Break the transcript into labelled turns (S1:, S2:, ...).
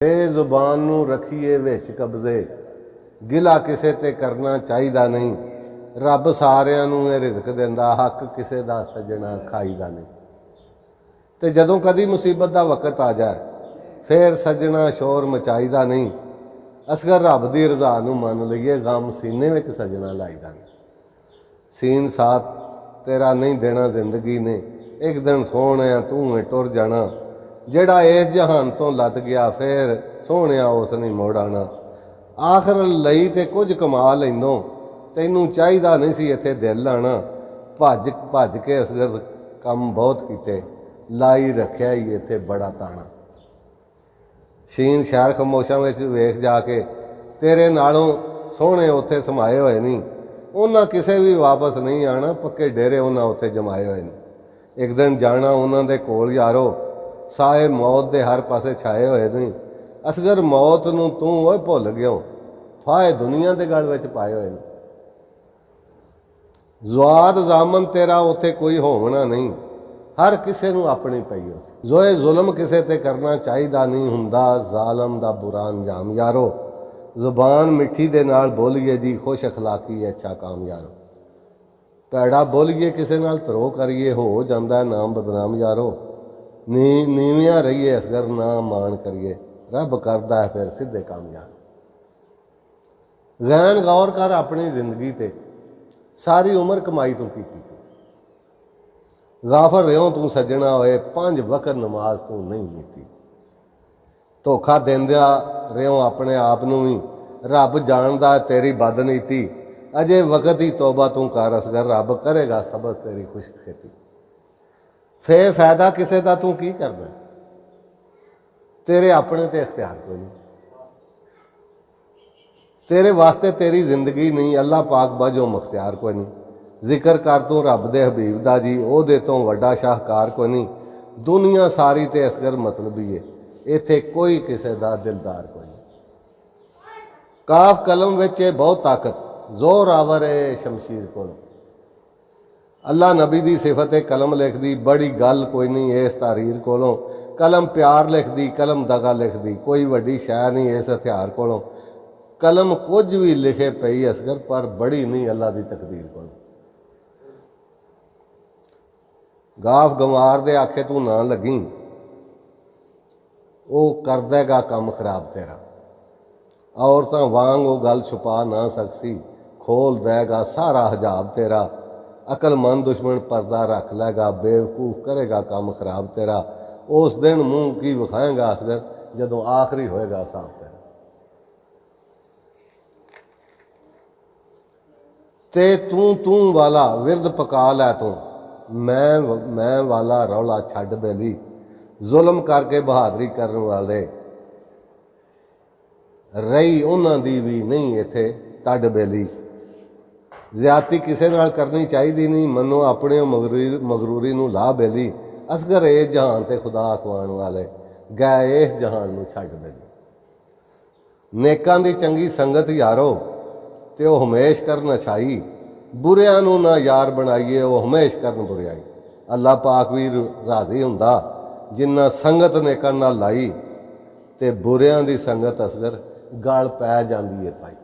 S1: बेजुबान नूं रखीए विच कब्जे, गिला किसे ते करना चाहिदा नहीं। रब सारियां नूं इह रिज़क दिंदा, हक किसे दा सजना खाईदा नहीं। ते जदों कदी मुसीबत दा वक्त आ जाए फिर सजना शोर मचाईदा नहीं। असगर रब दी रज़ा नूं मन लईए, गम सीने विच सजना लाईदा नहीं। सीन साथ तेरा नहीं देना जिंदगी ने, एक दिन सोहणिया तूं टुर जाना। ਜਿਹੜਾ इस जहान तो लद गया फिर सोहणिया उस नहीं मुड़ आना। आखिर ਲਈ ते कुछ कमा लैनों, तैनूं चाहिदा नहीं सी इत्थे दिल लाना। भज भज के असगर कम बहुत कीते, लाई रखिया ही इत्थे बड़ा ताना। शीन शहर खमोशां विच वेख जाके, तेरे नालों सोहणे उत्थे समाए होए नहीं। उन्हां किसे भी वापस नहीं आना, पक्के डेरे उन्हां उत्थे जमाए होए नहीं। एक दिन जाना उन्हां दे कोल यारो, साए मौत दे हर पासे छाए होए नहीं। असगर मौत नूं तूं ओए भुल गयो, फाहे दुनिया दे गल विच पाए होए नहीं। ज़ुआद ज़ामन तेरा उत्थे कोई होवना नहीं, हर किसे नूं अपनी पई उस। जोए जुल्म किसे ते करना चाहिदा नहीं हुंदा, ज़ालम दा बुरा अंजाम यारो। ज़ुबान मिठी दे नाल बोलीए जी, खुश अखलाकी अच्छा काम यारो। भैड़ा बोलीए किसे नाल धरो करिए, हो जांदा नाम बदनाम यारो। नीवियां रहीए असगर ना मान करिए, रब करदा है फिर सीधे कामयाब। गैन गौर कर अपनी जिंदगी ते, सारी उम्र कमाई तू की। गाफर रहो तू सजना होए, 5 वक्त नमाज तू नहीं लीती। धोखा देंदिया रहो अपने आप नूं ही, रब जानदा तेरी बदनीति। अजे वक्त ही तौबा तू कर असगर, रब करेगा सबस तेरी खुश खेती। फिर फायदा किसे का तू की करना, तेरे अपने ते इख्तियार कोई नहीं। तेरे वास्ते तेरी जिंदगी नहीं, अल्लाह पाक बाजो मुख्तियार कोई नहीं। जिक्र कर तू रब दे हबीब दा जी, ओहदे तो वड्डा शाहकार कोई नहीं। दुनिया सारी ते असगर मतलबी है, इत्थे कोई किसे दा दिलदार कोई नहीं। काफ कलम विच बहुत ताकत, जोर आवर है शमशीर कोलों। अल्लाह नबी दी सिफत कलम लिख दी, बड़ी गल कोई नहीं इस तारीर कोलों। कलम प्यार लिख दी, कलम दगा लिख दी, कोई वड्डी शै नहीं इस हथियार कोलों। कलम कुछ भी लिखे पई असगर, पर बड़ी नहीं अल्लाह दी तकदीर कोलों। गाफ गंवार दे आखे तू ना लगी, वो कर देगा काम खराब तेरा। औरतां वांग वो गल छुपा ना सकसी, खोल देगा सारा हजाब तेरा। अकलमंद दुश्मन पर्दा रख लेगा, बेवकूफ करेगा काम खराब तेरा। उस दिन मुंह की विखाएगा असगर, जदों आखिरी होएगा हिसाब तेरा। ते तू वाला विरद पका लै तू, मैं वाला रौला छड्ड बेली। जुल्म करके बहादरी करने वाले, रही उन्हां दी भी नहीं इत्थे तड बेली। ज्यादती किसे नाल करनी चाहिदी नहीं, मनो अपने मगरूरी नूं ला बेली। असगर इस जहान ते खुदा अखवाण वाले, गए इस जहान नूं छड्ड बेली। नेकां दी चंगी संगत यारो, ते वो हमेश करन अच्छाई। बुरियां नूं ना यार बनाइए, वो हमेश करन बुरियाई। अल्लाह पाक भी राजी हुंदा जिन्ना संगत नेकां नाल लाई, ते बुरियां दी संगत असगर गल पै जांदी है पाई।